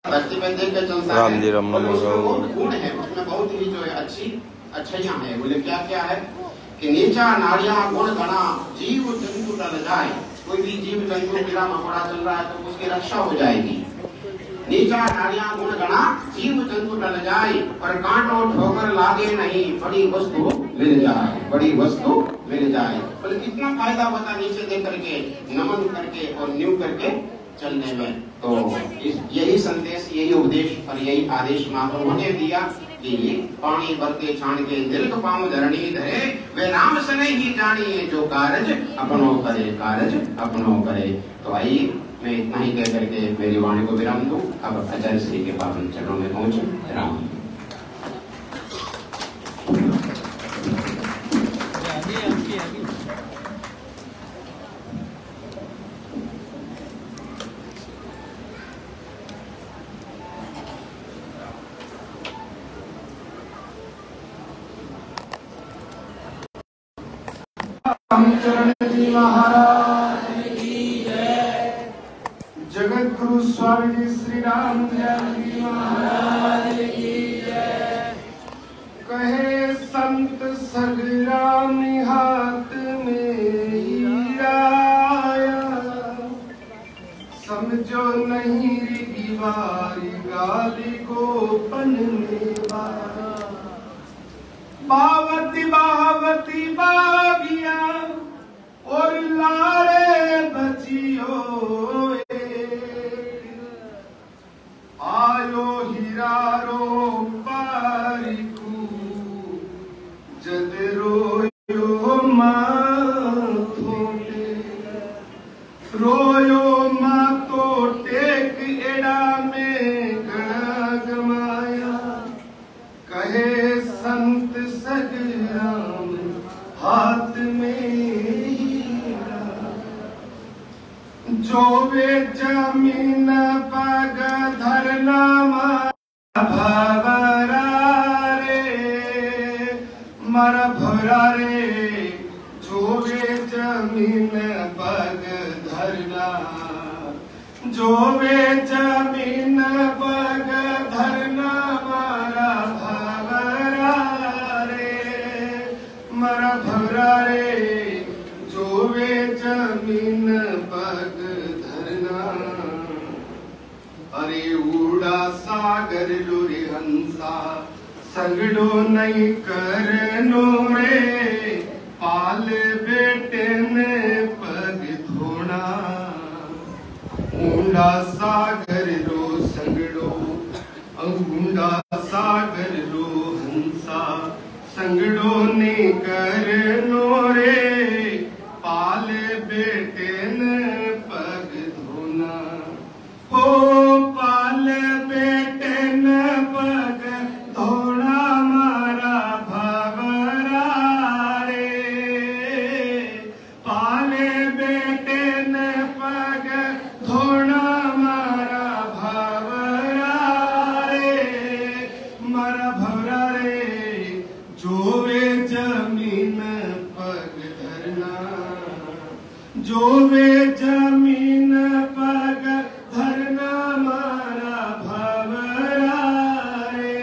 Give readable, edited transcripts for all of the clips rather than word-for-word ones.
धरती पे देख के चलता राम जी है, राम और उसमें राम। बहुत गुण है, उसमें बहुत ही जो है अच्छाइयाँ हैं। बोले क्या क्या है कि नीचा नारियां गुण गणा जीव जंतु टल जाए। कोई भी जीव जंतु कीड़ा मकोड़ा चल रहा है तो उसकी रक्षा हो जाएगी। नीचा नारियां गुण गणा जीव जंतु टल जाए, और कांटो ठोकर लागे नहीं, बड़ी वस्तु मिल जाए, बड़ी वस्तु मिल जाए। बोले कितना फायदा होता नीचे देख करके, नमन करके और न्यू करके चलने में। तो यही संदेश, यही उपदेश और यही आदेश महाप्रभु ने दिया कि पानी बरते छान के दीर्घ पाँव धरणी धरे, वे राम सने ही जानिए जो कारज अपनो करे, कारज अपनो करे। तो आइए मैं इतना ही कह करके मेरी वाणी को विराम दूं। अब आचार्य श्री के पावन चरणों में पहुंचे। राम चरण जी महाराज की जय। जगत गुरु स्वामी जी श्री राम जी महाराज की जय। कहे संत सगराम हाथ में हीरा, समझो नहीं दीवारी गाली गोपन में बावती बावती बागिया और लारे बचियो, आयो हिरारो पारिकू जद रोयो माथोटे, रोयो मातो टेक एड़ा में गमाया। कहे संत सगराम हाथ में हीरा, जो वे जमीन पग धरना भवरा रे, मर भरा रे। जो वे जमीन पग धरना, जो वे जमीन पग धरना मारा भवरा रे, मरा भवरा रे। जो वे जमीन पग धरना, अरे उड़ा सागर लुरी हंसा, संगड़ो नहीं करनो रे, पाल बेटे ने पग धोना। ऊंडा सागर रो संगड़ो, ऊंडा सागर रो हंसा, संगड़ो ने करनो रे, पाल बेटे ने पग धोना। हो पाल बेटे ने पग धोना मारा भवरा रे, पाले बेटे ने पग धोना मारा भवरा रे, मरा भवरा रे। जो वे जमीन पग धरना, जो वे जमीन पग धरना मारा भवरा रे,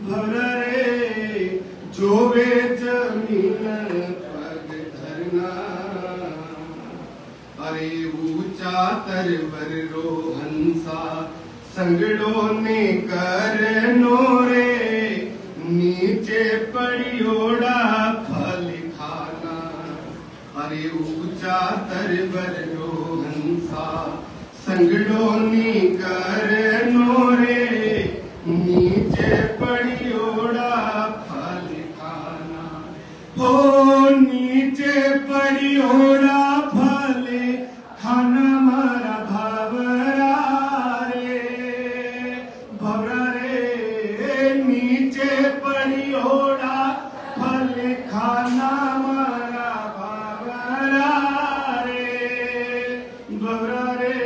भवरा रे। जो वे जमीन पग धरना, अरे ऊंचा तरवर रो हंसा, संगड़ो ने करनो रे, नीचे पड़ियोड़ा फल खाना। अरे ऊंचा तरवर रो हंसा, संगड़ो ने करनो रे, नीचे पड़ियोड़ा फल खाना। हो नीचे पड़ियोड़ा फल खाना मारा भवरा रे, भवरा रे। नीचे पड़ियोड़ा फल खाना मारा भवरा रे, भवरा रे।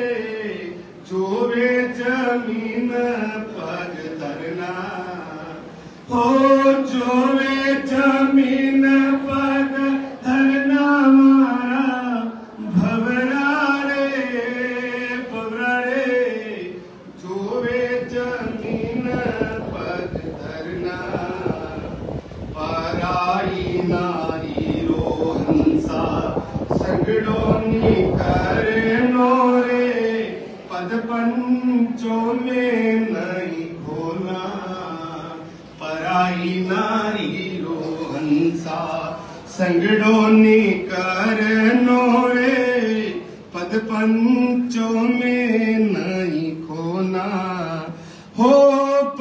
जो वे जमीन पग धरना, हो जो वे जमीन पग धरना मारा भवरा रे, भवरा रे। जो पंचों में नहीं खोना, पराई नारी रो हंसा संगड़ो निकरनो रे, पद पंचों में नहीं खोना। हो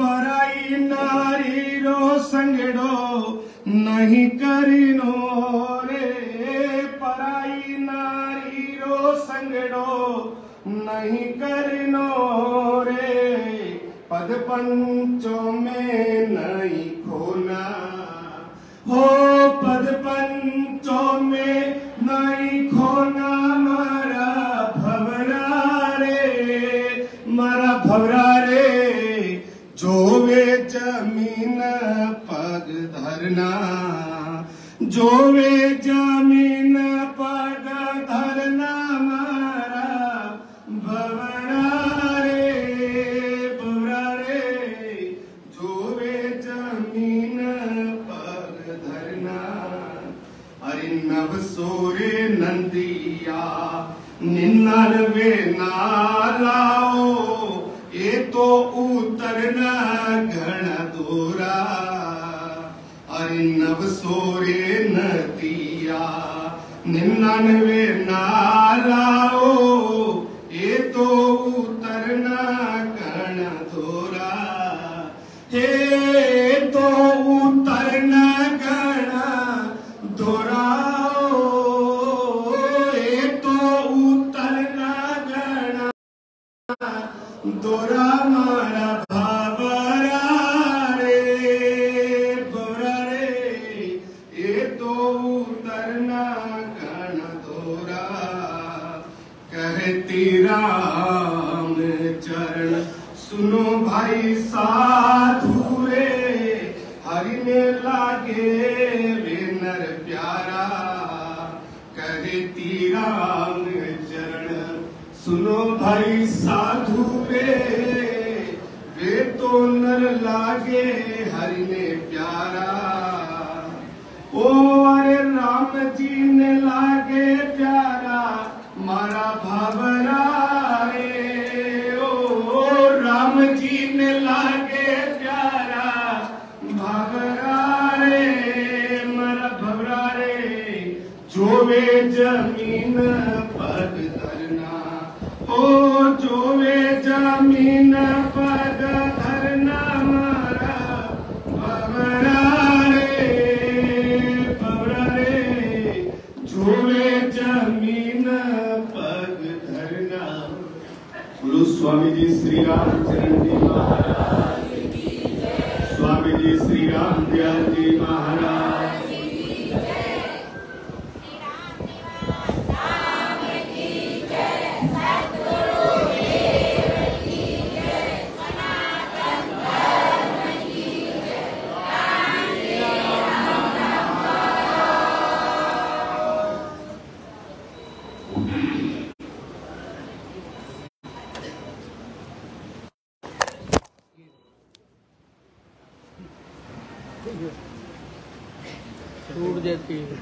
पराई नारी रो संगड़ो नहीं करिनो रे, पराई नारी रो संगड़ो नहीं करिनो रे, पद पंचों में नहीं खोना। हो पद पंचों में नहीं खोना, मारा भवरा रे, मारा भवरा रे, जो वे जमीन पग धरना, जो वे जमीन पग धरना, मारा भवरा रे, भवरा रे, जो वे जमीन पग धरना। अरे नव सोरे नंदिया निन्नवे नालाओ, ये तो उतरना घण दोरा। अरे नव सोरे नदिया निन्नवे नालाओ, ये तो उतरना घण दोरा। हे तो उतरना घण दोरा, ये तो उतरना घण दोरा, मारा भावरा रे, भवरा रे, ये तो उतरना घण दोरा। कहती राम चरण सुनो भाई साधु रे, हरि ने लागे वे नर प्यारा। कहती राम चरण सुनो भाई साधु रे, वे तो नर लागे हरि ने प्यारा। ओ अरे राम जी ने लागे प्यारा, मारा भावरा रे, ओ राम जी ने लागे प्यारा, भावरा रे, मारा भवरा रे, जो वे जमीन पग धरना। ओ जो वे जमीन पग धरना, मारा भवरा रे, भवरा रे, जो वे जमीन पग धरना। बोलो स्वामी जी श्री रामचरण जी महाराज की जय, स्वामी जी श्री राम दयाल जी महाराज की जय। छूट जाती है।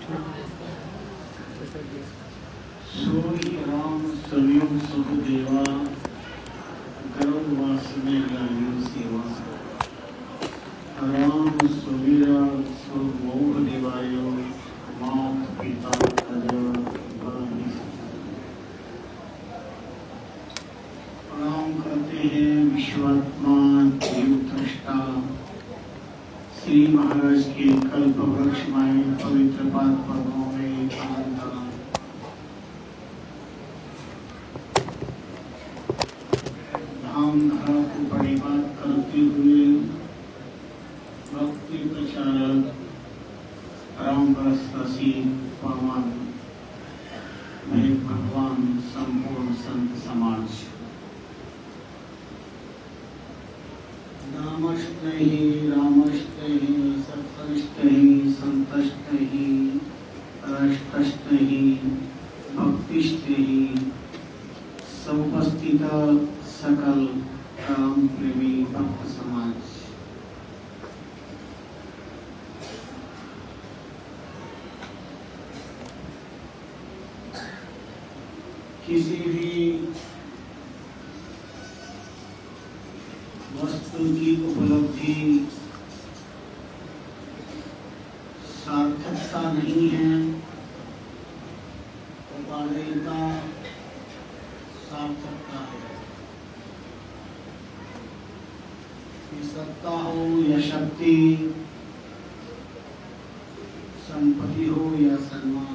सोई राम सवियुग सुख देवा, गर्भवास में गायु सेवा। राम सुवीरा सुमोह देवायो, मात पिता प्रणाम करते हैं विश्वात्मा जीवदृष्टा श्री महाराज के कल्प वृक्षमय पवित्र पाद पद्मों में धाम धरा को परिवार करते हुए भक्ति प्रचारक रामदासी पवन मेरे भगवान संपूर्ण संत समाज, रामष्टहि रामष्टहि सत्सरिष्टहि संतष्टहि राष्ट्रष्टहि भक्तिष्टहि समुपस्थित सकल राम प्रेमी भक्त समाज। किसी भी वस्तु की उपलब्धि सार्थकता नहीं है, उपादेयता सार्थकता है। कि सत्ता हो या शक्ति, संपत्ति हो या सम्मान,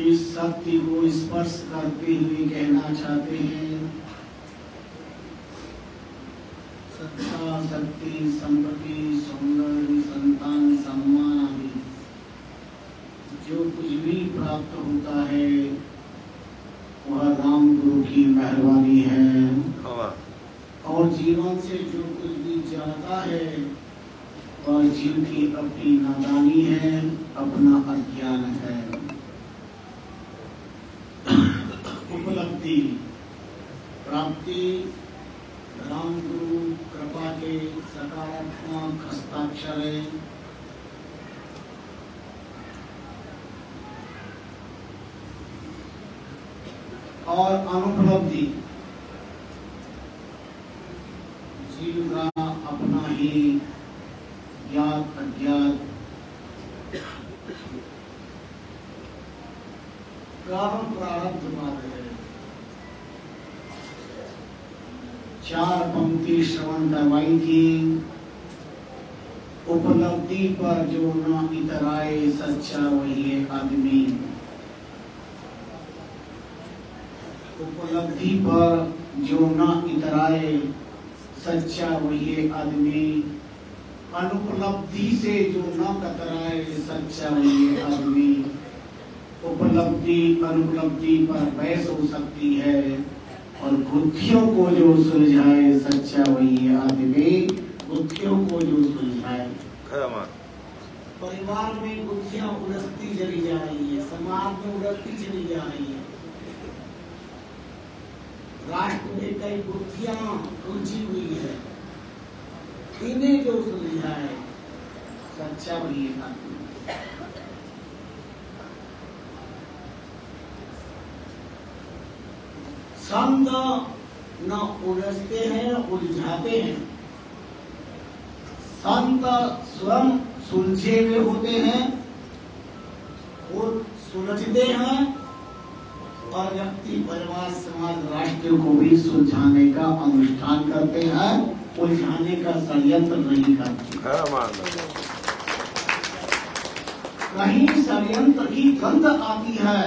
इस सत्य को स्पर्श करते हुए कहना चाहते हैं, सत्ता, शक्ति, संपत्ति, सौंदर्य, संतान, सम्मान आदि जो कुछ भी प्राप्त होता है वह राम गुरु की मेहरबानी है, और जीवन से जो कुछ भी जाता है वह जीव की अपनी नादानी है, अपना अज्ञान है। उपलब्धि, प्राप्ति राम गुरु कृपा के सकारात्मक हस्ताक्षर है। और अनुपलब्धि जीव का अपना ही ज्ञात अज्ञात कारण प्रारब्ध बात है। चार पंक्ति श्रवण करवाई थी। उपलब्धि पर जो न इतराए सच्चा वही है आदमी। उपलब्धि पर जो न इतराए सच्चा वही है आदमी। अनुपलब्धि से जो न कतराए सच्चा वही है आदमी। उपलब्धि अनुपलब्धि पर बहस हो सकती है, और बुद्धियों को जो सुलझाए सच्चा वही है आदमी। बुद्धियों को जो सुलझाए, परिवार में बुद्धियां उलझती चली जा रही है, समाज में उलझती चली जा रही है, राष्ट्र में कई बुद्धियां उलझी हुई है, इन्हें जो सुलझाए सच्चा वही है आदमी। संत न उलझते हैं न उलझाते हैं। संत स्वयं सुलझे हुए होते हैं, वो सुलझते हैं, और व्यक्ति परिवार समाज राष्ट्र को भी सुलझाने का अनुष्ठान करते हैं, उलझाने का षड्यंत्र नहीं करते। कहीं षड्यंत्र की गंध आती है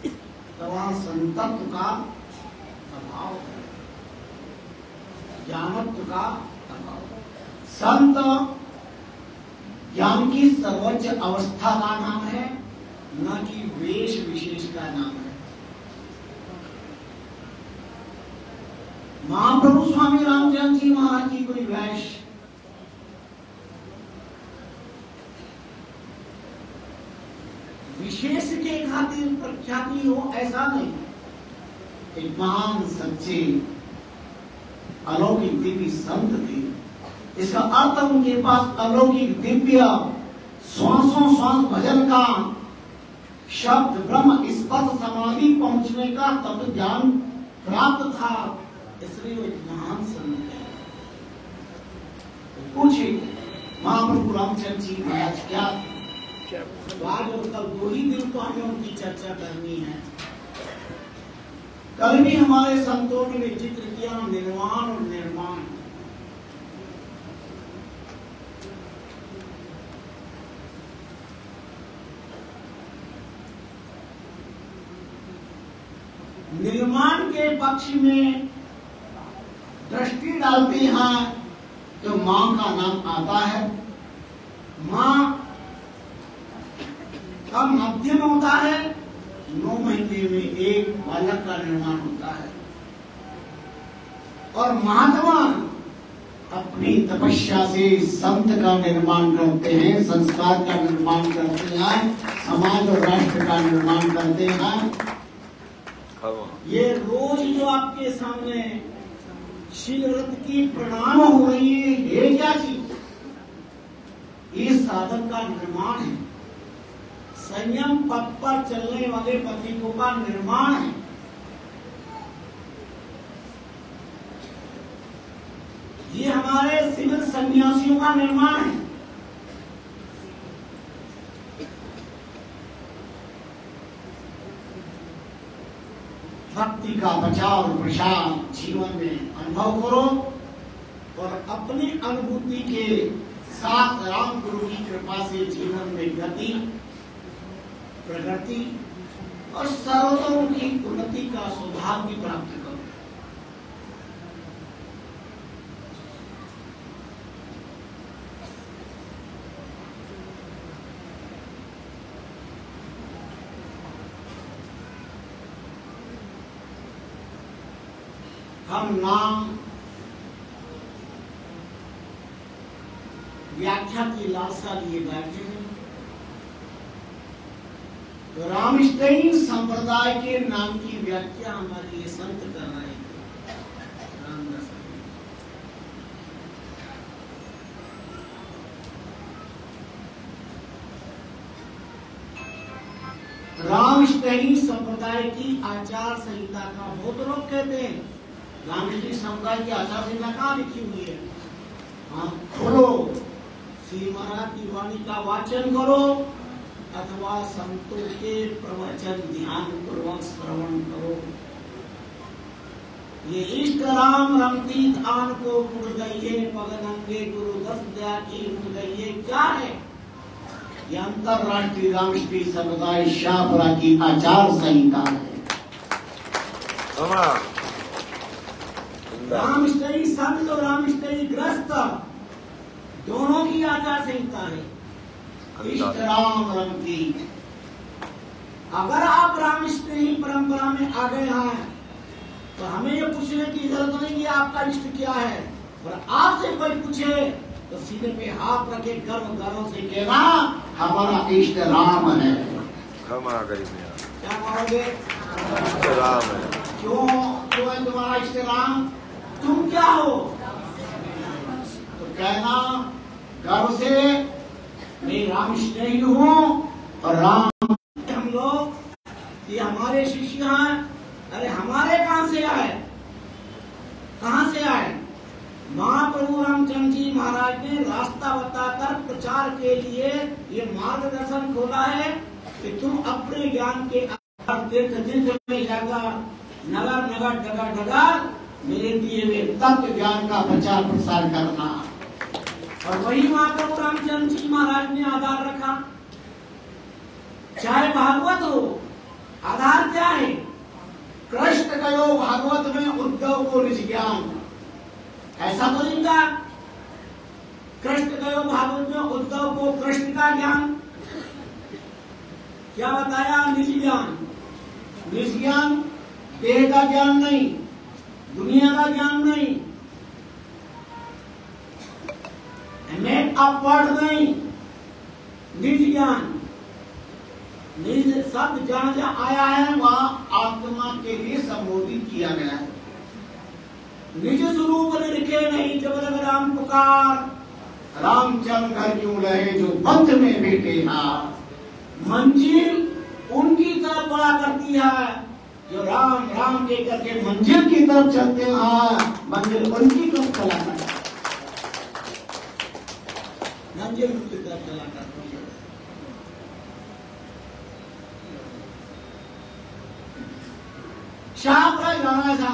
तो वहां संतत्व का अभाव है, ज्ञानत्व का अभाव। संत ज्ञान की सर्वोच्च अवस्था का नाम है, न कि वेश विशेष का नाम है। महाप्रभु स्वामी रामचंद्र जी महाराज की कोई वेश विशेष के खातिर प्रख्याति हो ऐसा नहीं। एक महान सच्चे अलौकिक दिव्य संत थे। इसका अर्थ उनके पास अलौकिक दिव्य श्वासों श्वास भजन का शब्द ब्रह्म स्पर्श समाधि पहुंचने का तत्व ज्ञान प्राप्त था, इसलिए वो एक महान संत है। पूछे महाप्रभु रामचंद्र जी महाराज क्या आज और कल 2 ही दिन तो हमें उनकी चर्चा करनी है। कल भी हमारे संतों ने जिक्र किया निर्वाण और निर्माण। निर्माण के पक्ष में दृष्टि डालते हैं तो मां का नाम आता है। मां का मध्यम होता है, 9 महीने में एक बालक का निर्माण होता है, और महात्मा अपनी तपस्या से संत का निर्माण करते हैं, संस्कार का निर्माण करते हैं, समाज और राष्ट्र का निर्माण करते हैं। ये रोज जो आपके सामने शील व्रत की प्रणाम हो रही है, ये क्या चीज? साधक का निर्माण है, संयम पथ पर चलने वाले पथिकों का निर्माण है। ये हमारे सिविल सन्यासियों का निर्माण है। भक्ति का प्रचार प्रसार जीवन में अनुभव करो और अपनी अनुभूति के साथ राम गुरु की कृपा से जीवन में गति, प्रगति और सर्वतोमुखी उन्नति का सौभाग्य प्राप्त करो। हम नाम व्याख्या की लालसा लिए बैठे हैं। तो रामष्टयी संप्रदाय के नाम की व्याख्या हमारे लिए संत कर रहे हैं। रामष्टयी संप्रदाय की आचार संहिता का बहुत लोग कहते हैं रामष्टयी संप्रदाय की आचार संहिता कहाँ लिखी हुई है? हाँ, खोलो, श्री महाराज की वाणी का वाचन करो अथवा संतों के प्रवचन ध्यान पूर्वक श्रवण करो। ये इष्ट राम रमतीत आन को मुड़ गई पगनंगे गुरु दस दया की मुड़ गई, क्या है? ये अंतरराष्ट्रीय रामष्टयी संप्रदाय शाहपुरा की आचार संहिता है। रामष्टयी संत और रामष्टयी ग्रस्त दोनों की आचार संहिता है। इष्ट राम रमती, अगर आप रामष्टयी परंपरा में आ गए हैं तो हमें ये पूछने की जरूरत नहीं कि आपका इष्ट क्या है, और आपसे कोई पूछे तो सीधे पे हाथ रखे गर्व से कहना हमारा इष्ट राम है। हमारा गरीब क्या कहोगे? इष्ट राम है। क्यों है तुम्हारा इष्ट राम? तुम क्या हो? तो कहना गर्व से मैं रामष्टयी हूँ और राम हम लोग ये हमारे शिष्य हैं। अरे हमारे कहाँ से आए? कहाँ से आए? महाप्रभु रामचंद्र जी महाराज ने रास्ता बताकर प्रचार के लिए ये मार्गदर्शन खोला है कि तुम अपने ज्ञान के तीर्थ तीर्थ में जाकर नगर नगर डगर डगर मेरे दिए हुए तत्व ज्ञान का प्रचार प्रसार करना। और वही महाप्रभु रामचंद्र जी महाराज ने आधार रखा। चाहे भागवत हो, आधार क्या है? कृष्ण कहो भागवत में उद्धव को निज ज्ञान, ऐसा तो नहीं कहा। कृष्ण कहो भागवत में उद्धव को कृष्ण का ज्ञान, क्या बताया? निज ज्ञान। निज ज्ञान देह का ज्ञान नहीं, दुनिया का ज्ञान नहीं, मेक अपवर्ड नहीं, निज ज्ञान। निज शब्द जहाँ जहाँ आया है वहाँ आत्मा के लिए संबोधित किया गया है। निज स्वरूप लिखे नहीं जब लग राम पुकार, रामचंद्र घर क्यों रहे जो पंथ में बैठे हार। मंजिल उनकी तरफ बढ़ा करती है जो राम राम के करके मंजिल की तरफ चलते हैं। मंजिल उनकी तरफ चला करती है, मंजिल उनकी तरफ चला करती है। शाहपुरा जाना था,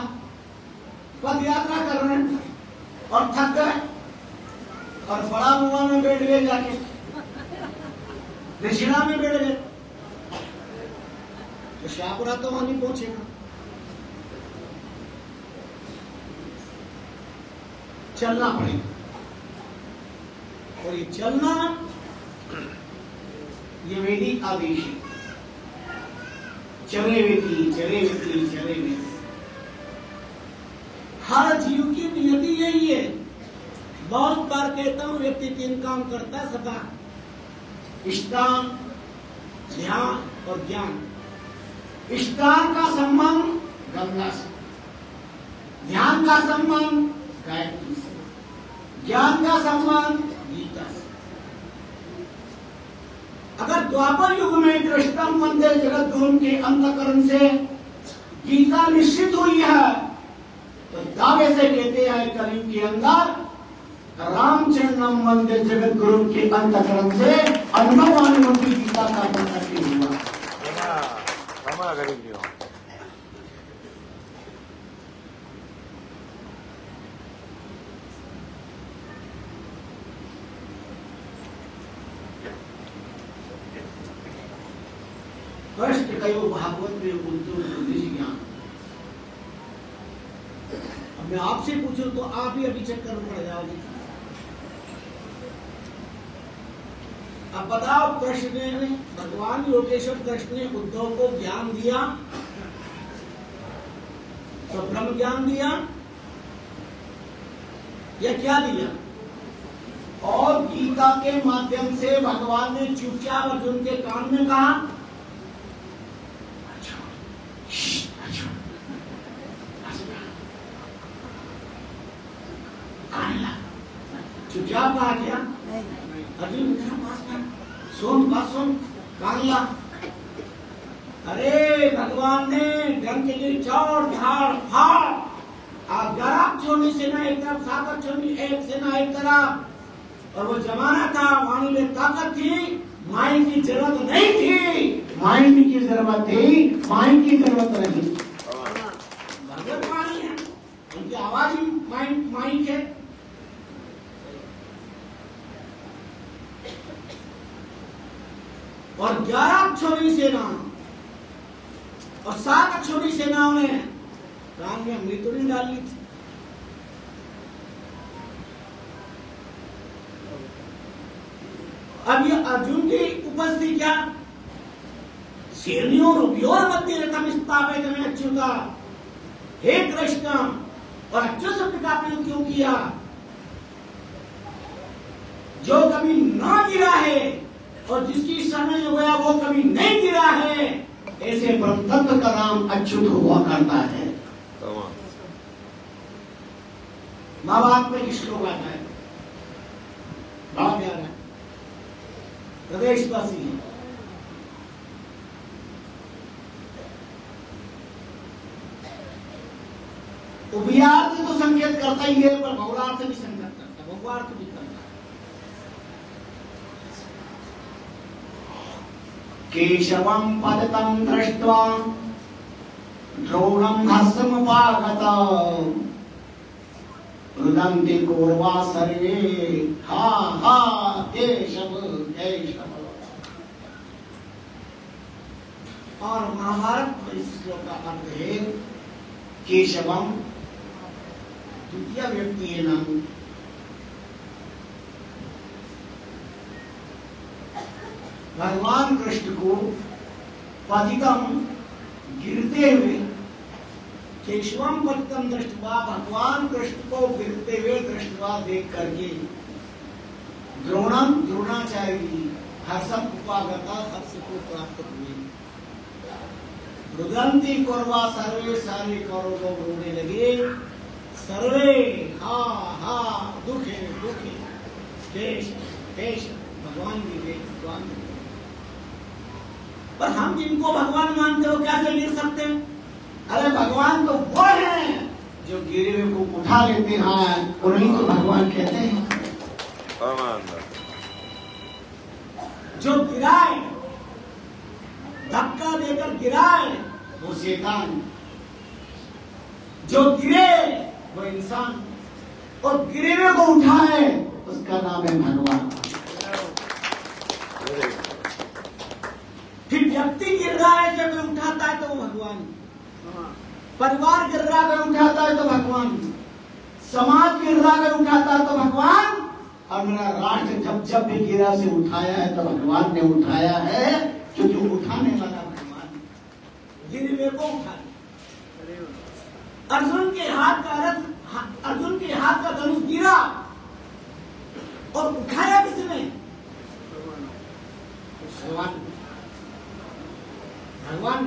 पद यात्रा कर रहे हैं और थक गए और बड़ा मुआ में बैठ गए, जाके दक्षिणा में बैठ गए। तो शाहपुरा तो वहां नहीं पहुंचेगा, चलना पड़ेगा। और ये चलना ये वैदिक आदेश है। चले वेती चले वेती चले वेती। हर जीव की नियति यही है। बहुत बार कहता हूं व्यक्ति 3 काम करता है सदा, इष्टान, ध्यान और ज्ञान। इष्टान का संबंध गंगा से, ध्यान का संबंध गायत्री से, ज्ञान का संबंध गीता से। द्वापर युग में कृष्णम वंदे जगत गुरु के अंतकरण से गीता निश्चित हुई है, तो दावे से कहते हैं कलयुग के अंदर रामचंद्रम वंदे जगत गुरु के अंतकरण से अनुभवानुभूति गीता का प्रकट हुआ। क्षमा करेंगे। कष्ट कयो भागवत में बोलते ज्ञान। अब मैं आपसे पूछूं तो आप ही अभी चक्कर में पड़ जाओगे। अब बताओ, कृष्ण ने, भगवान योगेश्वर कृष्ण ने उद्धव को ज्ञान दिया, तो ब्रह्म ज्ञान दिया या क्या दिया? और गीता के माध्यम से भगवान ने चुपचाप अर्जुन के कान में कहा, चुपचाप कहा क्या? अर्जुन सुन बात सुन, कान ला। अरे भगवान ने धन के लिए चौड़ झाड़ फाड़, ग्यारह छोड़नी सेना एक तरफ, सात छोड़नी एक सेना एक तरफ, और वो जमाना था वाणी में ताकत थी, माइंड की जरूरत नहीं थी, माइंड की जरूरत थी, माइंड की जरूरत नहीं। भगवत वाणी है, उनकी आवाज ही माइंड है। और 11 अक्षोणी सेना और 7 अक्षोणी सेनाओं ने कान में मृत्युनी डाल ली थी। अब ये अर्जुन की उपस्थिति क्या? सेनियोर मध्य रथम स्थापित में अच्युता, हे कृष्ण, और अच्युत शब्द का प्रयोग क्यों किया? जो कभी न गिरा है और जिसकी समय जो गया वो कभी नहीं गिरा है, ऐसे ब्रह्म तत्व का नाम अच्युत हुआ करता है। महाभारत में श्लोक आता है, बड़ा प्यारा है, प्रदेशवासी है। उभयार्थ तो संकेत करता ही है, पर बहुलार्थ भी संकेत करता है, बहुआर्थ भी करता है। केशवं पदतं दृष्ट्वा द्रोणं हस्तमुपागतं, रुदन्ति कौरवा सर्वे हा हा केशव केशव। और महाभारत में इस श्लोक का अर्थ है केशवम, द्वितीय व्यक्ति है नाम। भगवान कृष्ण को पतितम, गिरते हुए, केशवम पतितम दृष्टवा, भगवान कृष्ण को गिरते हुए दृष्टवा देख करके, द्रोणम, द्रोणाचार्य जी हर्षम उपागता, हर्ष को प्राप्त हुए। रुदन्ति कौरवा सर्वे, सारे कौरव लोग रोने लगे। सर्वे हा हा, दुख है दुख है, देश देश, भगवान की देश, भगवान की। पर हम जिनको भगवान मानते हो कैसे गिर सकते हैं? अरे भगवान तो वो हैं जो गिरे हुए को उठा लेते हैं, उन्हीं को भगवान कहते हैं। जो गिराए, धक्का देकर गिराए, वो शैतान। जो गिरे वो इंसान, और गिरे हुए को उठाए उसका नाम है भगवान। फिर व्यक्ति गिर रहा है जब उठाता है तो वो भगवान, परिवार गिर रहा है उठाता है तो भगवान, समाज गिर रहा है उठाता है तो भगवान, और मेरा राष्ट्र जब भी गिरा से उठाया है तो भगवान ने उठाया है, क्योंकि उठाने वाला भगवान, गिरे को उठा। अर्जुन के हाथ का रथ, अर्जुन के हाथ का धनुष गिरा और उठाया किसने? भगवान, भगवान।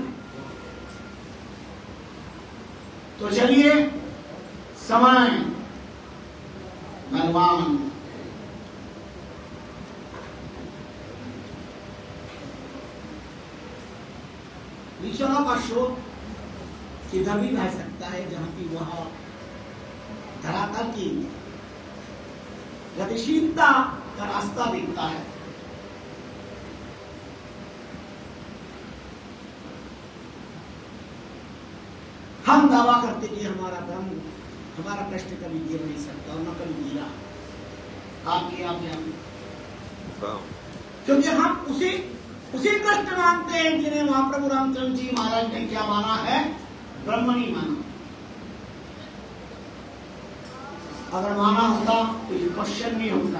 तो चलिए, समय, भगवान, विचारों का स्रोत किधर भी बह सकता है, जहां की वह धरातल की गतिशीलता का रास्ता दिखता है। हम दावा करते कि हमारा ब्रह्म, हमारा कष्ट कभी गिर नहीं सकता और न कभी गिरा। आपके आप क्योंकि हम उसी कृष्ण मानते हैं जिन्हें महाप्रभु रामचंद्र जी महाराज ने क्या माना है, ब्रह्मणी माना। अगर माना होता तो ये क्वेश्चन नहीं होता।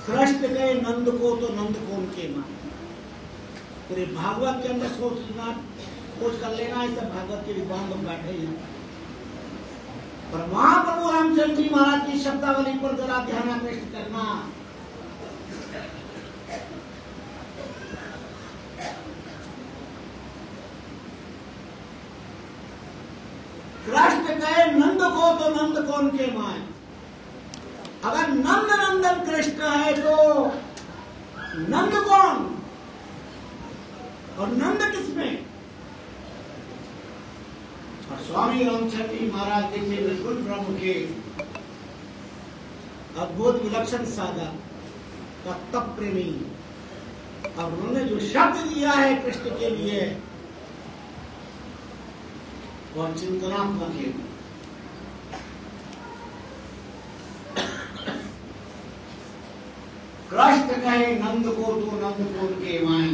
कृष्ण गए नंद को तो नंद को उनके मान। पूरे भागवत के अंदर सोचना, खोज कर लेना, ऐसा भागवत के विद्वान लोग बैठे हैं। पर महाप्रभु रामचंद्र जी महाराज की शब्दावली पर जरा ध्यान आकृष्ट करना। कृष्ण गए नंद को तो नंद को उनके माए। अगर नंद नंदन कृष्ण है तो नंद कौन और नंद किसमें? और स्वामी रामचंद्र जी महाराज देखिए बिल्कुल ब्रह्म के अद्भुत विलक्षण साधक, तत्व प्रेमी, और उन्होंने जो शब्द दिया है कृष्ण के लिए वह चिंतनात्मक है। कृष्ण कहे नंद को तो नंद को उनके माए,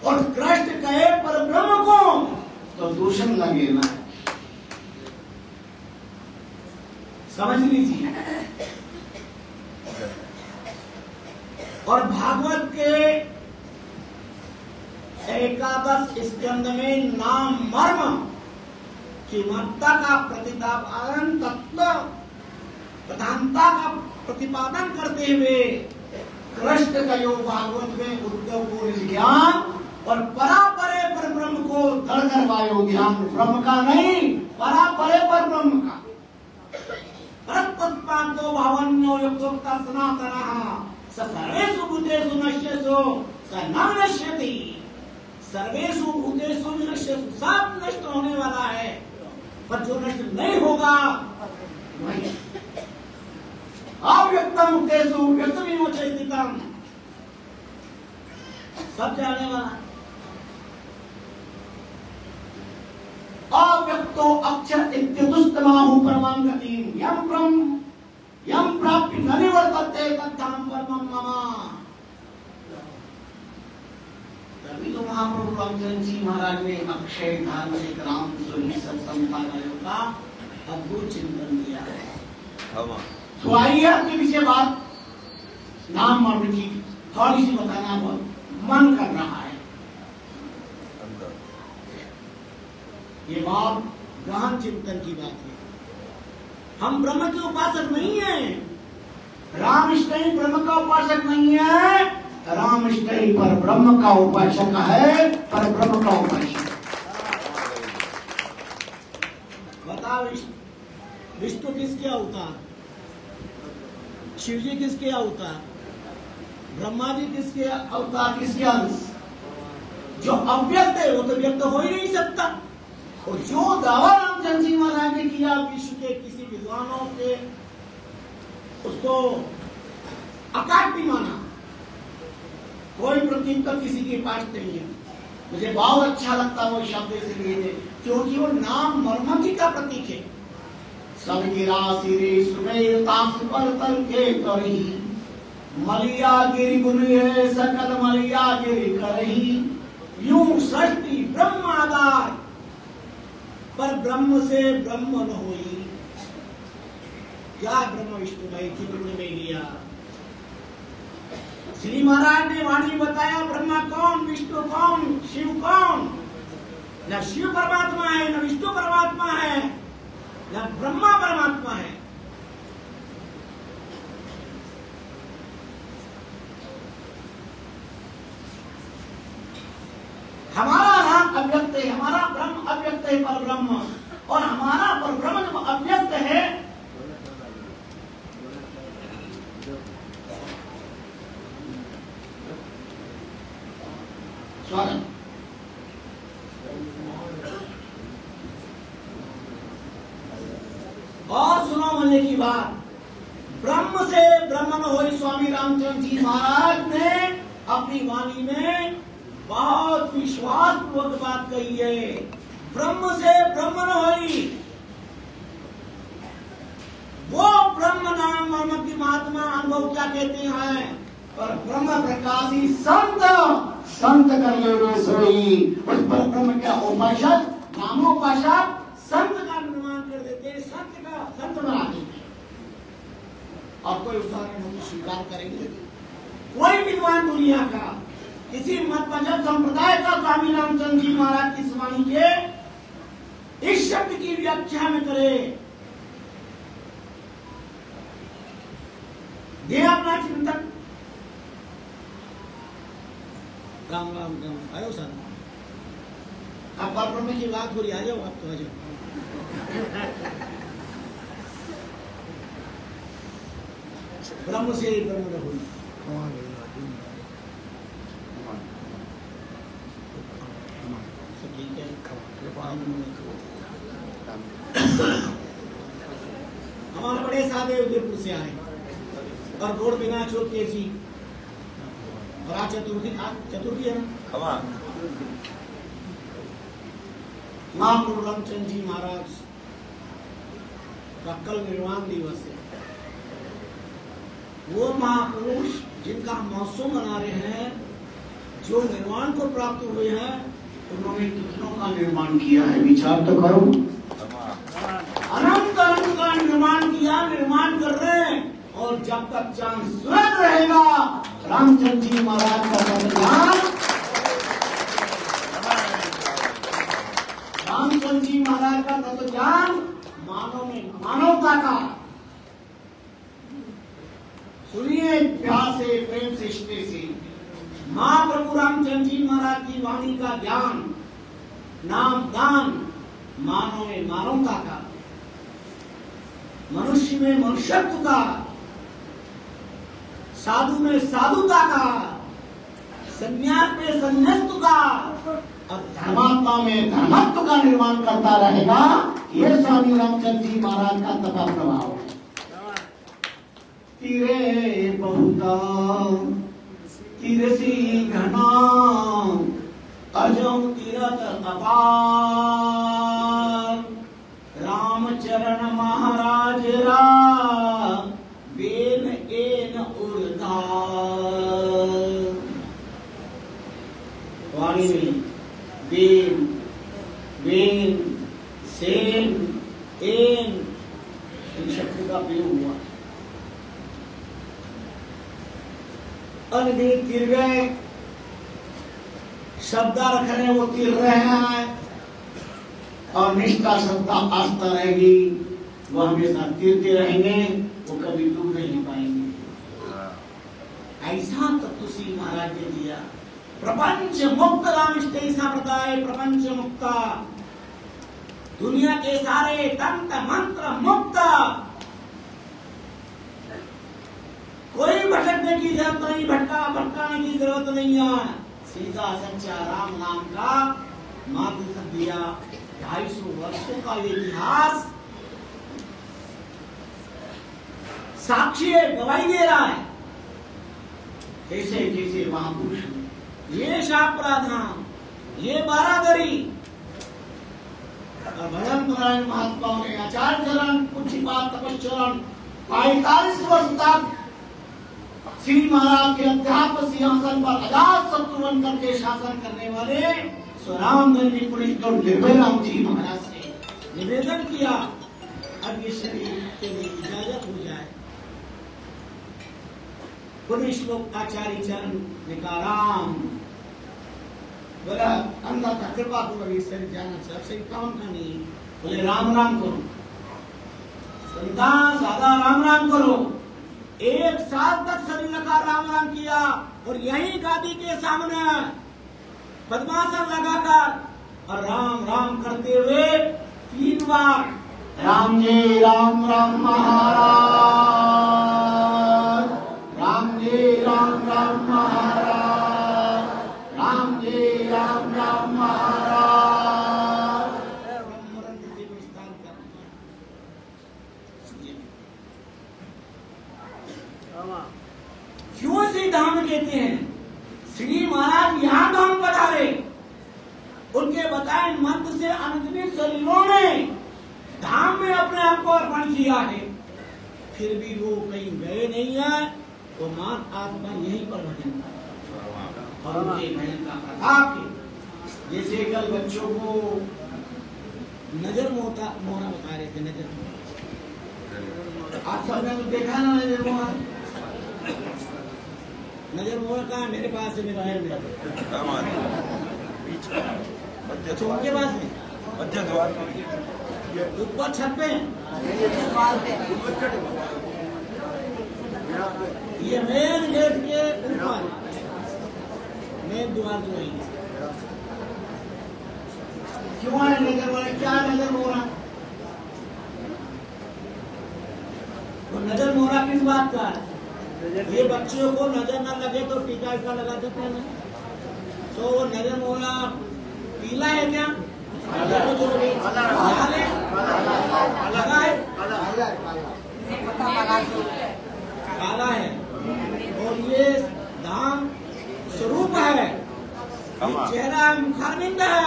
और कृष्ण कहे पर ब्रह्म को तो दूषण लगे ना। समझ लीजिए। और भागवत के एकादश स्कंद में नाम मर्म की महत्ता का प्रतिपादन, तत्व प्रधानता का प्रतिपादन करते हुए कृष्ण का योग भागवत में उद्धव को ज्ञान और परापरे पर ब्रह्म को दृढ़ करवायो ज्ञान, ब्रह्म का नहीं परापरे पर ब्रह्म का। परस्पंतो भावन्यो युक्तोक्ता सनातनः सर्वेषु भूतेषु नश्येषु स न नश्यति। सर्वेषु भूतेषु विनश्येषु, सब नष्ट होने वाला है, पर जो नष्ट नहीं होगा वही। अव्यक्तम मुक्तेषु व्यक्तमिमोचे स्थितम्, सब जाने वाला। अव्यक्तो अक्षर इत्युत्तमाहु परमां गतिम् यं ब्रह्म यं प्राप्य न निवर्तते तद्धाम परमं मम। तभी तो महाप्रभु रामचंद्र जी महाराज ने अक्षय धाम एक राम सुनी सत्संगता का अद्भुत चिंतन दिया है। तो आइए आपके पीछे बात नाम मर्म की थोड़ी सी बताना बहुत मन कर रहा है। ये बात गहन चिंतन की बात है। हम ब्रह्म के उपासक नहीं हैं। रामष्टयी ब्रह्म का उपासक नहीं है, रामष्टयी पर ब्रह्म का उपासक है, पर ब्रह्म का उपासक। बताओ विष्णु किसके अवतार, शिव जी किसके अवतार, ब्रह्मा जी किसके अवतार, किसके अंश? जो अव्यक्त है वो तो व्यक्त हो ही नहीं सकता। और जो दावा रामचंद्र जी महाराज ने किया विश्व के किसी विद्वानों के, उसको अकाट्य माना, कोई प्रतीक तो किसी के पास नहीं है। मुझे बहुत अच्छा लगता वो शब्द इसलिए क्योंकि वो नाम मर्मकी का प्रतीक है। सबगिरा सिरे सुमेर तास पर तल के करही, मलिया गिरी गुने सकल मलिया गिरी करही। यूं सृष्टि ब्रह्म आधार, पर ब्रह्म से ब्रह्म न होई। क्या ब्रह्म विष्णु भाई चित्रकुट में लिया। श्री महाराज ने वाणी बताया ब्रह्मा कौन, विष्णु कौन, शिव कौन। न शिव परमात्मा है, न विष्णु परमात्मा है, न ब्रह्मा परमात्मा है। हमारा नाम अव्यक्त है, हमारा ब्रह्म अव्यक्त है, पर ब्रह्म, और हमारा पर ब्रह्म जब अव्यक्त है स्वागत। रामचंद्र जी महाराज ने अपनी वाणी में बहुत विश्वास पूर्वक बात कही है। ब्रह्म से ब्रह्म न होई, वो ब्रह्म नाम मर्म की महात्मा अनुभव क्या कहते हैं, और ब्रह्म प्रकाशी संत संत कर ले वे सोई। उस पर ब्रह्म क्या उपासक नामोपासक संत का निर्माण कर देते, संत का संत बना देते। और कोई उदाहरण हम स्वीकार करेंगे, कोई विद्वान दुनिया का किसी मत मजहब संप्रदाय का स्वामी रामचंद्र जी महाराज की वाणी के इस शब्द की व्याख्या में करे, दे अपना चिंतन। राम राम राम आयो सर, अब ब्रह्म की बात हो रही, आ जाओ आप तो आ जाओ। ब्रह्म से ही ब्रह्म न होई। हमारे बड़े सादे उदयपुर से आए और रोड बिना चौक कैसी, और आज चतुर्थी है ना, महाप्रभु रामचंद्र जी महाराज का कल निर्वाण दिवस है। वो महापुरुष जिनका हम महोत्सव मना रहे हैं, जो निर्वाण को प्राप्त हुए हैं, उन्होंने कितनों का निर्माण किया है, विचार तो करो। अनंत अनंत का निर्माण किया, निर्माण कर रहे हैं। और जब तक चांद स्वर्ग रहेगा, रामचंद्र जी महाराज का तत्वज्ञान, रामचंद्र जी महाराज का तत्वज्ञान मानव में मानवता का, सुनिए प्यार से प्रेम से इष्टे से, महाप्रभु रामचंद्र जी महाराज की वाणी का ज्ञान, नाम दान मानव में मानवता का, मनुष्य में मनुष्यत्व का, साधु में साधुता का, संन्यास में संन्यासत्व का, और धर्मात्मा में धर्मत्व का निर्माण करता रहेगा। ये स्वामी रामचंद्र जी महाराज का तपा प्रभाव है। तीरे बहुता तीरसी घना अजम तीरथ अपार, रामचरण महाराज रा बेन एन उर्धार। वाणी में बेन बेन सेन एन इन शब्दों का प्रयोग हुआ। अनगिनत तीर गए, शब्द रख रहे हैं, वो तीर रहे हैं, और निष्ठा श्रद्धा आस्था रहेगी, वो हमेशा तीरते रहेंगे, वो कभी डूब नहीं पाएंगे। ऐसा तत्वसी महाराज ने दिया। प्रपंच मुक्त रामिष्टे संप्रदाय, प्रपंच मुक्ता, दुनिया के सारे तंत्र मंत्र मुक्त, कोई भटकने की जरूरत नहीं, भटकाने की जरूरत नहीं है। सीधा सच्चा राम नाम का मात्र कर दिया। 250 वर्षों का इतिहास साक्षी गवाही दे रहा है। कैसे कैसे महापुरुष, ये शापराधाम, ये बारादरी, और भजन परायण महात्माओं ने आचार्य चरण, पूज्यपाद तपस्चरण 45 वर्ष तक श्री महाराज के अध्यात्म सिंहासन पर अजात शत्रु बन करके शासन करने वाले स्वरामधन जी पुरुष और निर्भय राम जी महाराज से निवेदन किया, अब ये शरीर के लिए इजाजत हो जाए। पुण्य श्लोक आचार्य चरण ने कहा, राम बोला अंदर का कृपा करो, ये शरीर जाना चाहिए, शरीर काम का नहीं। बोले राम राम करो, संतान सादा राम राम करो। 1 साल तक शरीर का राम राम किया, और यही गादी के सामने पद्मासन लगाकर और राम राम करते हुए 3 बार राम जी राम राम महाराज, राम जी राम राम महाराज, राम जी राम राम महाराज। क्यों से धाम कहते हैं। श्री महाराज यहाँ धाम पधारे, उनके बताए मंत्र से अनंत शरीरों ने धाम में अपने आप को अर्पण किया है, फिर भी वो कहीं गए नहीं है, वो मान आत्मा यहीं पर भजन और उनके भजन का प्रताप है। जैसे कल बच्चों को नजर मोहरा बता रहे थे, नजर मोहरा आप सबने तो देखा ना नजर मोहरा। नजर मोहरा कहाँ है? मेरे पास है, मेरे जेब में, उनके पास है, ऊपर छत पे। ये मेन गेट के ऊपर मेन द्वार जो है। क्यों है नजर मोहरा? क्या नजर मोहरा? तो नजर मोहरा किस बात का है? ये बच्चों को नजर न लगे तो टीका वीका लगा देते हैं। तो वो नजर मोहरा पीला है क्या? काला है। और ये धाम स्वरूप है, चेहरा मुखारविंद है,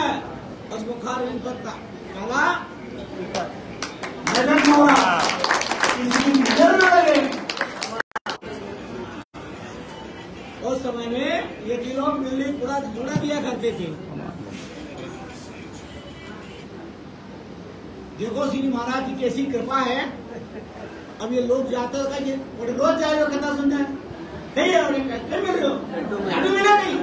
उस मुखारविंद पर काला नजर मोहरा किसी नजर न लगे। उस समय में ये तीनों बिल्डिंग पूरा जुड़ा दिया करते थे। देखो श्री महाराज की कैसी कृपा है। अब ये लोग जाते हो रोज जाए कथा सुनते हैं, मिल रहे हो लाडू मिला नहीं।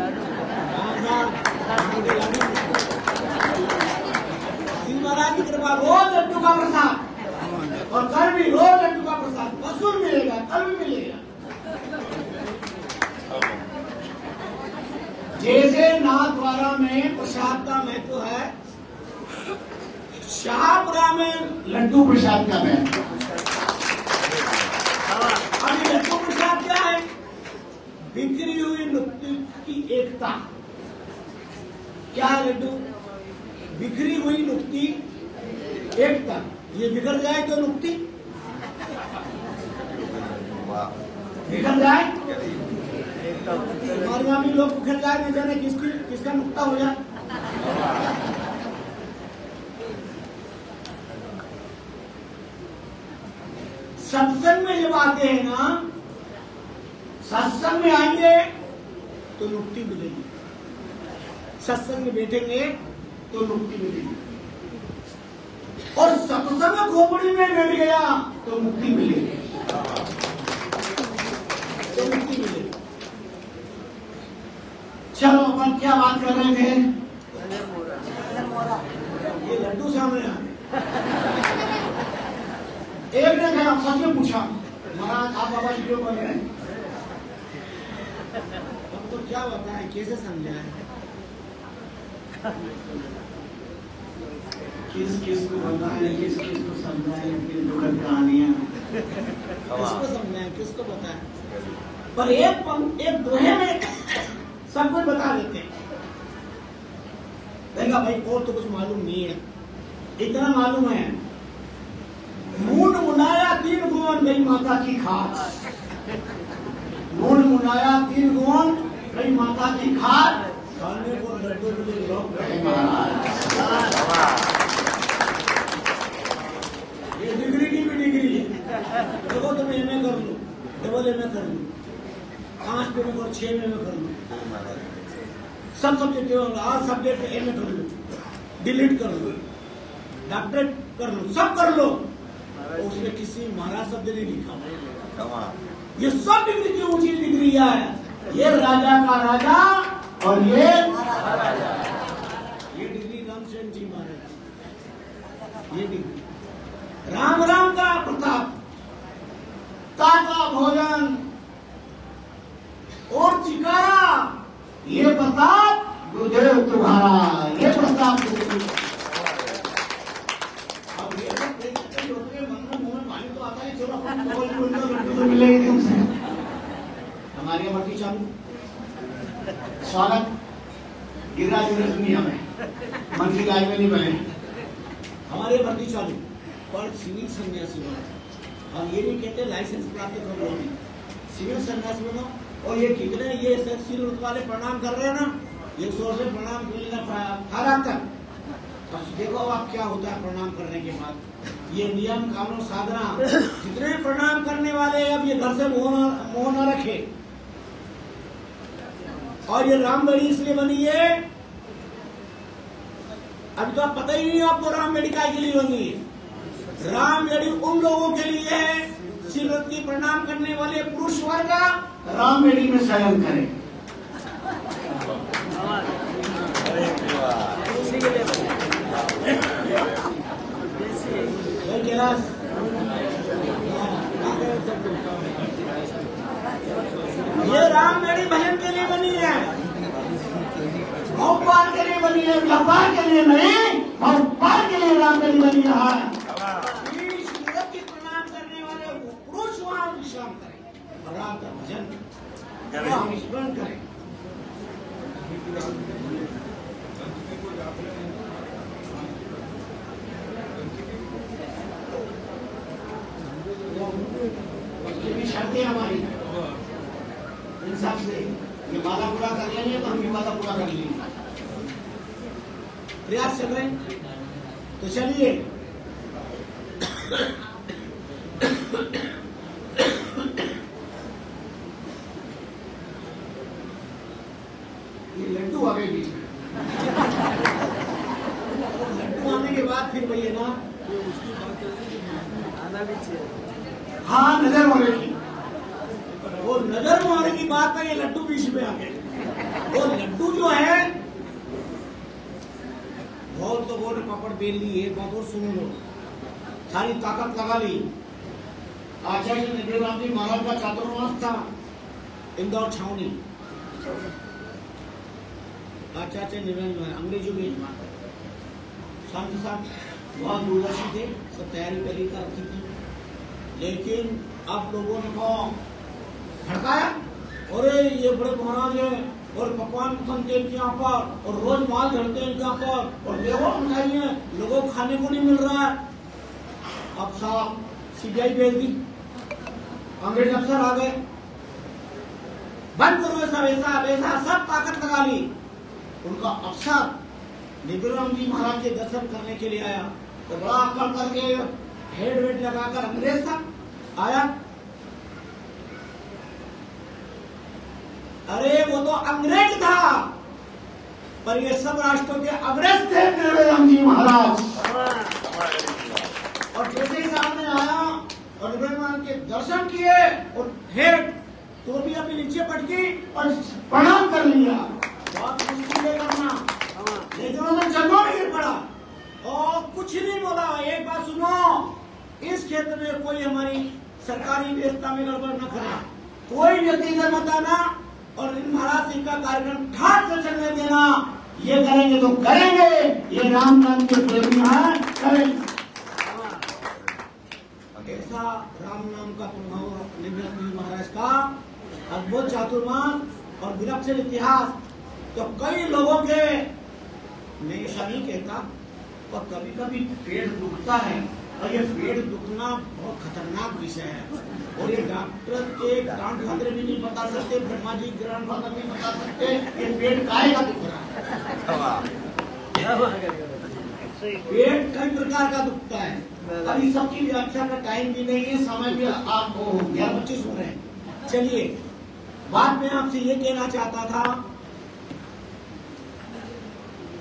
श्री महाराज की कृपा, रोज लड्डू का प्रसाद, और कल भी रोज लड्डू का प्रसाद वसूल मिलेगा, कल भी मिलेगा। जैसे नाथद्वारा में प्रसाद का महत्व है, शाहपुरा में लड्डू प्रसाद का महत्व। अब ये लड्डू प्रसाद क्या है? बिखरी हुई नुक्ति की एकता। क्या है लड्डू? बिखरी हुई नुक्ति एकता। ये बिखर जाए तो नुक्ति बिखर जाए, हमारे वहां भी लोग बिखर जाए, न जाने किसका नुक्ता हो जाए। सत्संग में जब आते हैं ना, सत्संग में आएंगे तो मुक्ति मिलेगी, सत्संग में बैठेंगे तो मुक्ति मिलेगी, और सत्संग खोपड़ी में बैठ गया तो मुक्ति मिलेगी, तो मुक्ति मिलेगी। चलो अपन क्या बात कर रहे थे? ये लड्डू सामने आ एक ने कहा, सच में पूछा, महाराज आप बाबा वीडियो कर रहे हैं, अब तो क्या बताएं, कैसे समझाएं, किस को बताएं, किस को समझाएं, दुखद कहानियां किसको समझाएं, किसको बताएं। पर एक दोहे में सब कुछ बता देते हैं। देखा भाई और तो कुछ मालूम नहीं है, इतना मालूम है, मूड मुनाया 3 गुण गई माता की खाट, मूड मुनाया 3 गुण गई माता की खाट, खाने को लड्डू मिले लोग रहे महाराज। ये डिग्री की भी डिग्री है। देखो तो मैं एमए कर लूं, डबल एमए कर लूं, 5 में और 6 में कर लूं, सब सब्जेक्ट 8 सब्जेक्ट एमए कर लूं, डिलीट कर लूं, डॉक्टरेट कर लूं, सब कर लो, उसमें किसी महाराज शब्द नहीं लिखा। ये सब डिग्री की ऊंची डिग्री है। ये राजा का राजा और ये डिग्री रामचंद्र जी महाराज, ये डिग्री राम राम का प्रताप, ताका भोजन और चिकारा, ये प्रताप गुरुदेव तुम्हारा, ये प्रताप मिलेगी तुमसे। हमारी भर्ती चालू, स्वागत गिरिराज दुनिया में मंत्री राज में नहीं बने, हमारे भर्ती चालू, पर सिविल सन्यासी बनो। हम ये नहीं कहते लाइसेंस प्राप्त करो, सिविल सन्यासी बनो, और ये कितने ये सिर वाले प्रणाम कर रहे हैं ना, ये सोच रहे प्रणाम कर लेना फारा तक। अब देखो आप क्या होता है प्रणाम करने के बाद, ये नियम कानून साधना। जितने प्रणाम करने वाले अब ये घर से मोह न रखे। और ये रामगढ़ी इसलिए बनी है, अभी तो आप पता ही नहीं आपको रामगढ़ी काय के लिए बनी है। रामगढ़ी उन लोगों के लिए है शिवरात्रि प्रणाम करने वाले पुरुष वर्ग रामगढ़ी में शयन करें। ये रामगढ़ी भजन के लिए बनी है, भगवान के लिए बनी है, व्यापार के लिए नहीं, भगवान के लिए रामगढ़ी बनी रहा है। प्रणाम करने वाले पुरुष वहां विश्राम करें और राम का भजन करें, स्मरण करें। शर्तें हमारी इंसाफ से ये वादा पूरा कर लेंगे तो हम ये वादा पूरा कर लेंगे, प्रयास चल रहे हैं। तो चलिए ये लड्डू आ गए बीच में। लड्डू आने के बाद फिर भैया ना आना भी चाहिए। हाँ, नजर मोहरे की, वो नजर मोहरे की बात है, ये लड्डू बीच में आ गए। वो लड्डू जो है बहुत तो बोले पापड़ बेल ली, एक बात और सुनो लो, सारी ताकत लगा ली। आचार्य निर्भयराम जी महाराज का चातुर्मास था इंदौर छावनी। आचार्य निर्भय अंग्रेजों के शांत साहब बहुत दूरदर्शी थे, सब तैयारी पहले कर रखी थी। लेकिन अब लोगों ने को भड़काया, अरे ये बड़े महाराज है और पकवान बनते हैं इनके यहाँ पर और रोज माल धरते हैं इनके यहाँ पर और लेवर मिठाई है, लोगों को खाने को नहीं मिल रहा है। अब साहब सीबीआई भेज दी, अंग्रेज अफसर आ गए, बंद करो ऐसा वैसा वैसा, सब ताकत लगा ली। उनका अफसर निर्भयराम जी महाराज के दर्शन करने के लिए आया तो बड़ा अकड़ करके हेड वेट लगाकर अंग्रेज था आया। अरे वो तो अंग्रेज था, पर ये सब राष्ट्रों के अग्रज थे निर्भयराम जी महाराज। और जैसे ही सामने आया और निर्भयराम के दर्शन किए और हेड तो भी अपनी नीचे पटकी और प्रणाम कर लिया। बहुत मुश्किल है करना, लेकिन उन्होंने जन्मों में गिर पड़ा और कुछ नहीं बोला। एक बात सुनो, इस क्षेत्र में कोई हमारी सरकारी व्यवस्था में गड़बड़ न करे, कोई व्यक्तिगत मत आना और महाराज सिंह का कार्यक्रम ठाक से चलने देना। ये करेंगे तो करेंगे, ये राम नाम के प्रेमी हैं, करेंगे। ऐसा राम नाम का प्रभाव निर्भय जी महाराज का अद्भुत चातुर्मास और विलक्षण इतिहास। तो कई लोगों के, मैं ऐसा नहीं कहता, और कभी कभी पेट दुखता है और ये पेट दुखना बहुत खतरनाक विषय है। और ये डॉक्टर के ग्रैंडफादर भी नहीं बता सकते, ब्रह्मा जी ग्रैंडफादर नहीं बता सकते ये पेट काहे का दुख रहा है। पेट कई प्रकार का दुखता है, अभी सबकी व्याख्या का टाइम भी नहीं है, समय भी आपको हो गया, 25 हो रहे हैं। चलिए, बात में आपसे ये कहना चाहता था,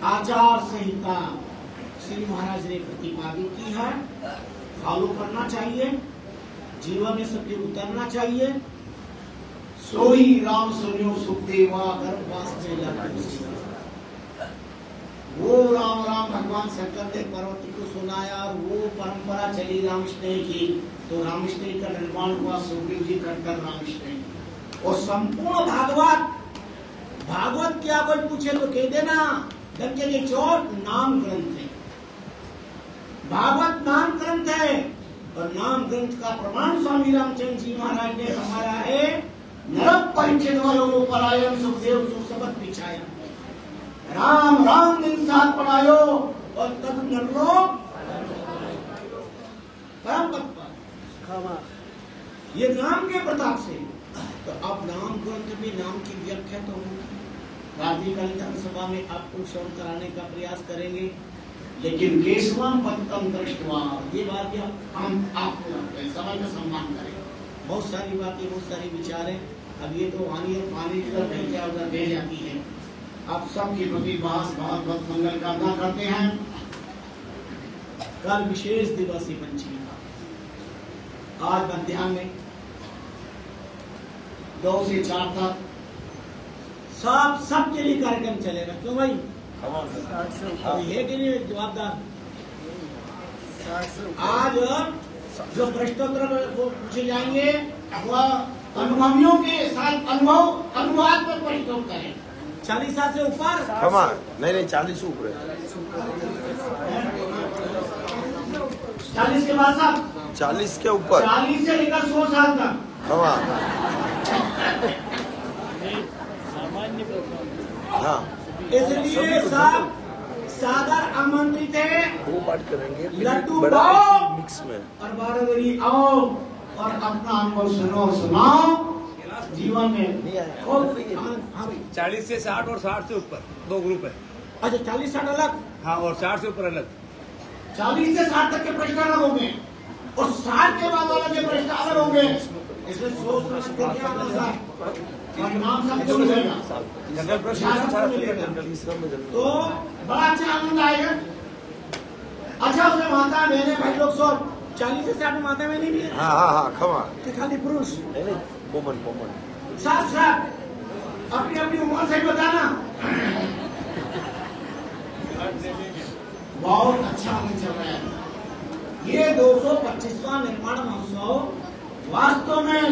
आचार संहिता श्री महाराज ने प्रतिपादित की है, फॉलो करना चाहिए, जीवन में सबके उतरना चाहिए। सोई राम सुनियो सुखदेवा गर्भवास में लगे, वो राम राम भगवान शंकर ने पार्वती को सुनाया और वो परंपरा चली रामस्नेह की, तो रामस्नेह का निर्माण हुआ सुखदेव जी कर रामस्नेह। और संपूर्ण भागवत क्या कोई पूछे तो कह देना, डंके की चोट नाम ग्रंथ है, भागवत नाम ग्रंथ है। और नाम ग्रंथ का प्रमाण स्वामी रामचंद्र जी महाराज ने हमारा है, नरक परिचित वालों पलायन सुखदेव सुसबत पिछाया, राम राम दिन साथ पढ़ायो और तब नरलोक परम पद पर। ये नाम के प्रताप से तो अब नाम ग्रंथ में नाम की व्याख्या तो प्राधिकरण सभा में आपको श्रवण कराने का प्रयास करेंगे, लेकिन केशवम पदम दृष्टवा ये बात हम आपको समय का सम्मान करें। बहुत सारी बातें, बहुत सारी विचार हैं। अब ये तो वाणी और पानी की तरफ क्या उधर दे जाती है। आप सबके प्रति बहुत बहुत मंगल कामना करते हैं। कल विशेष दिवस है पंचमी का। आज मध्याह्न में 2 से 4 तक सबके लिए कार्यक्रम चलेगा। क्यों भाई? ये के लिए जवाबदार आज जो प्रश्नोत्तर वो पूछे जाएंगे वह अनुभवियों के साथ अनुवाद पर प्रश्नोत्तर है। 40 साल से ऊपर नहीं 40 से ऊपर 40 के बाद साहब 40 के ऊपर 40 से लेकर 100 साल तक। हाँ इसलिए सब सादर आमंत्रित है। वो बात करेंगे लड्डू बड़ा पाओ मिक्स में और 12 बरी आओ और अपना अनुभव सुनाओ जीवन में। 40 से 60 और 60 से ऊपर 2 ग्रुप है। अच्छा 40-60 अलग, हाँ, और 60 से ऊपर अलग। 40 से 60 तक के प्रश्न अलग होंगे और 60 के बाद वाले के प्रश्न अलग होंगे। इसमें सोच और नाम सबको मिलेगा, जनरल प्रश्न सबको मिलेगा, तो बड़ा अच्छा आनंद आएगा। अच्छा उसमें माता बहने भाई लोग सब 40 से 60 में माता बहने भी है। हाँ खमा कि खाली पुरुष नहीं पोमन साथ अपनी अपनी उम्र से बताना। बहुत अच्छा आनंद चल रहा है। ये 225वां निर्माण महोत्सव वास्तव में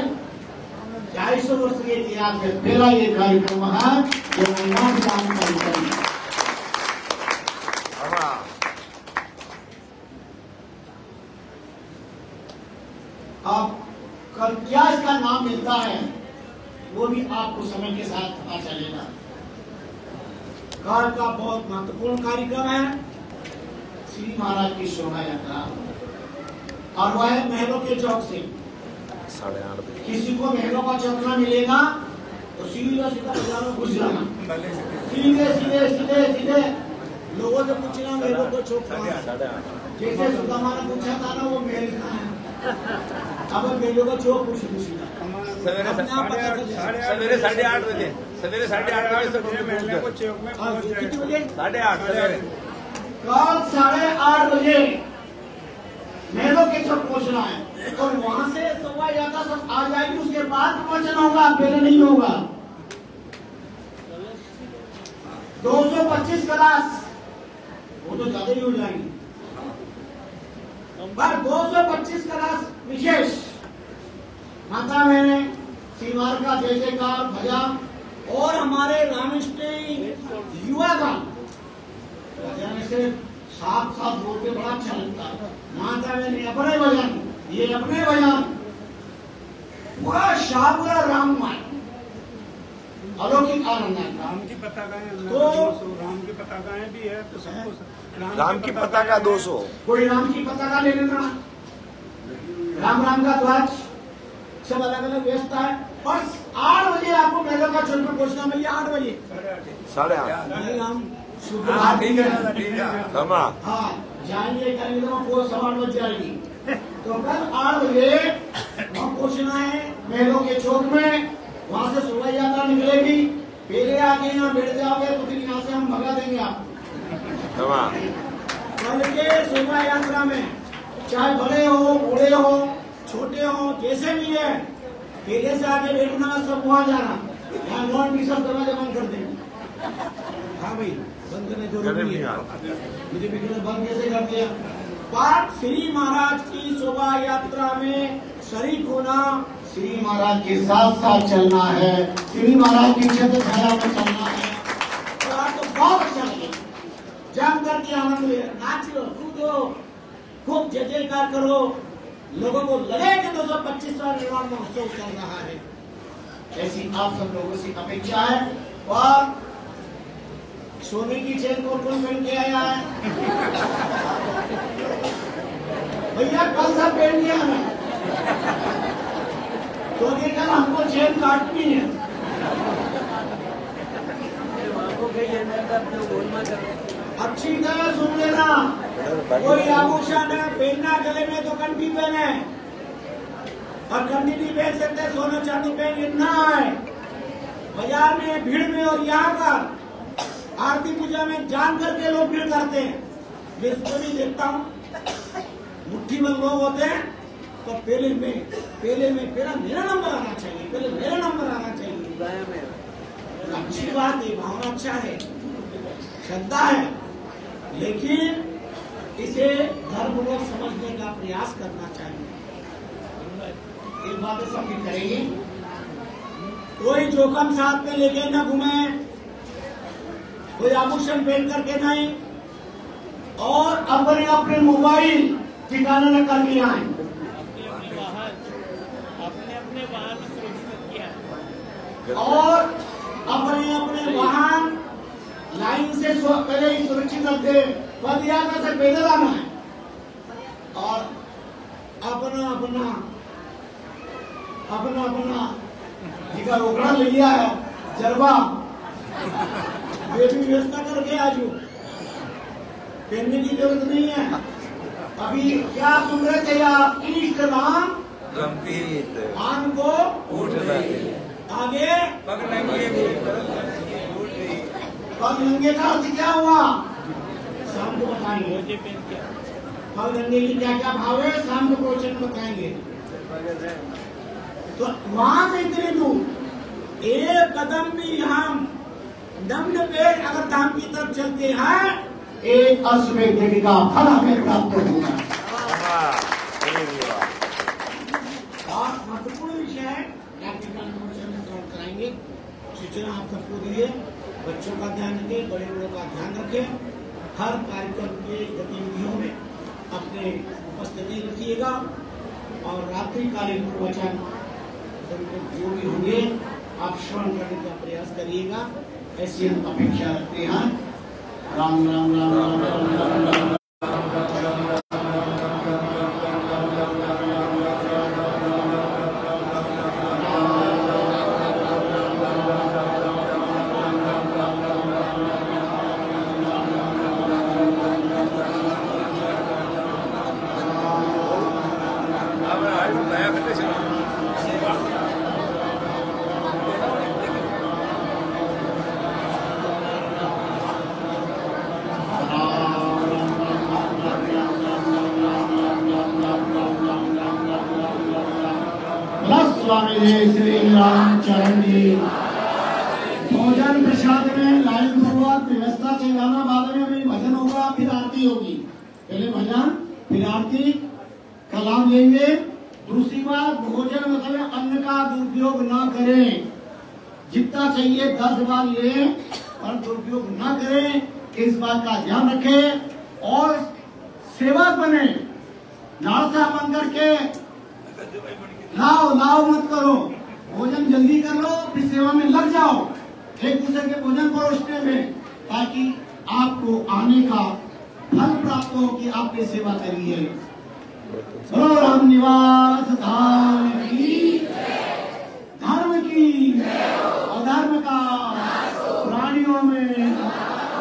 250 वर्ष के इतिहास में पहला ये कार्यक्रम है जो निर्माण कार्यक्रम। अब क्या इसका नाम मिलता है वो भी आपको समय के साथ पता चलेगा। काल का बहुत महत्वपूर्ण कार्यक्रम है श्री महाराज की शोभा यात्रा और वह है महलों के चौक से। 8:30 बजे किसी को महलों का चौक न मिलेगा तो सीधा बाजारों घुस जाना, सीधे लोगों से पूछना महलों को चौक कहाँ है। जैसे सुदामा ने पूछा था ना वो महल कहाँ है, अब मेलों का चौक पूछ सीधा सवेरे 8:30 बजे महल को चौक में कितने बजे? 8:30 सवेरे। कल 8:30 बजे महलों के चौक पहुंचना है और वहां से शोभा यात्रा सब आ जाएगी। उसके बाद प्रवचन होगा, पहले नहीं होगा। 225 क्लास वो तो ज्यादा ही हो जाएंगे, पर 225 क्लास विशेष माता मैंने सीमार का जय जयकार भजन और हमारे रामिष्ट युवा का भजन से साथ बोलते बड़ा अच्छा लगता है। माता मैंने अपने भजन, ये अपने भजन पूरा शाहपुरा राममय अलौकिक आनंद है। राम की पताकाएं भी है तो सबको राम की पताका 200 कोई राम की पताका ले लेना, राम का ध्वज सब अलग अलग व्यवस्था है। और 8 बजे आपको मेलों का चौक पर पहुंचना भैया। 8 बजे 8:30 नहीं हम हाँ जाएंगे करेंगे तो वो 8:15 बज जाएगी। तो कल 8 बजे हम पहुंचना है मेलों के चौक में। वहां से शोभा यात्रा निकलेगी, पहले आके यहाँ बैठ जाओगे तो फिर यहाँ से हम भगा देंगे आप। कल के शोभा यात्रा में चाहे बड़े हो बूढ़े हो छोटे हो जैसे भी है, पहले से आगे बैठना, सब वहां जाना। यहाँ नॉन भी सब दरवाजे बंद कर देंगे। हाँ भाई बंद करना जरूरी है, मुझे बिजनेस बंद कैसे कर दिया। पाठ श्री महाराज की शोभा यात्रा में शरीक होना, श्री महाराज के साथ साथ चलना है, श्री महाराज की छत्र छाया में चलना है। तो आपको बहुत अच्छा लगे, जम करके आनंद ले, नाचो कूदो, खूब जय जयकार करो, लोगों को लगे कि 225वां निर्माण महोत्सव चल रहा है। ऐसी आप सब लोगों से अपेक्षा है। और सोने की चेन कौन पहन के आया है भैया? कल सब पहन लिया हमें, क्योंकि कल हमको चेन काटनी है। अच्छी तरह सुन लेना, कोई आभूषण पहनना गले में तो कंठी पहने, और कंठी नहीं पहन सकते सोना चांदी पहन के ना आए बाजार में भीड़ में। और यहाँ पर आरती पूजा में जान करके लोग भीड़ करते हैं, मैं इसको नहीं देखता हूँ। मुट्ठी में लोग होते हैं तो पहले में मेरा नंबर आना चाहिए, पहले मेरा नंबर आना चाहिए। अच्छी बात है, भावना अच्छा है, श्रद्धा है, लेकिन इसे धर्मपूर्वक समझने का प्रयास करना चाहिए। एक बात सबकी करेंगे, कोई जोखम साथ में लेके न घूमे, कोई आभूषण पहन करके नहीं, और अपने अपने मोबाइल ठिकाना न करके आए। अपने वाहन सुरक्षित किया और अपने अपने वाहन लाइन से पहले ही सुरक्षित रखे, पद यात्रा से पैदल आना है। और अपना जिसका रोकड़ा ले लिया है जरबा, वे भी व्यवस्था करके आजू, पहनने की जरूरत नहीं है। अभी क्या सुन रहे थे आप? इष्ट नाम आन को आगे पग नंगे का अर्थ क्या हुआ? शाम को बताएंगे। पग नंगे की क्या क्या भाव है, शाम को प्रवचन बताएंगे। तो वहां से इतने दूर एक कदम भी हम दम्न पे अगर धाम की तरफ चलते हैं, एक अश्वमेध यज्ञ का फल हमें प्राप्त होगा। और महत्वपूर्ण विषय है, कराएंगे, सूचना आप सबको दिए। बच्चों का ध्यान रखें, बड़े बड़ों का ध्यान रखें। हर कार्यक्रम के गतिविधियों में अपने उपस्थिति रखिएगा, और रात्रिकालीन प्रवचन जो भी होंगे आप श्रवण करने का प्रयास करिएगा, ऐसी हम अपेक्षा रखते हैं। राम राम राम राम राम राम राम। स्वामी श्री रामचरण जी। भोजन प्रसाद में लाइन पूर्वक व्यवस्था से गाना, बाद में भी भजन होगा, फिर आरती होगी। पहले भजन फिर आरती, कलाम लेंगे। दूसरी बात, भोजन मतलब अन्न का दुरुपयोग ना करें, जितना चाहिए 10 बार लें और दुरुपयोग ना करें, इस बात का ध्यान रखें। और सेवक बने, नाश्ता बंद करके लाओ मत करो, भोजन जल्दी कर लो, फिर सेवा में लग जाओ एक दूसरे के भोजन परोसने में, ताकि आपको आने का फल प्राप्त हो कि आपने सेवा करी है। बोलो राम निवास धाम की, धर्म की, अधर्म का, प्राणियों में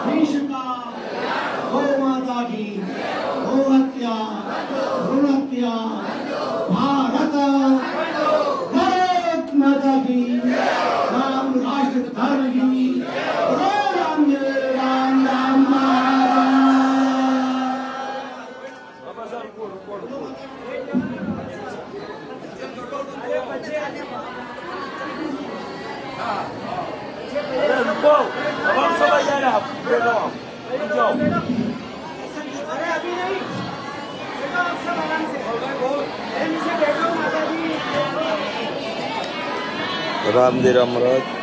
देश का, गौ माता की, गौ हत्या, भ्रूण हत्या, भारत माता की, राम राष्ट्र धर्म की, राम राम राम अरे रुको, अब हम सब आ जाए, अरे अभी नहीं, आप सब आराम से बैठो माता जी। राम दे राम राज।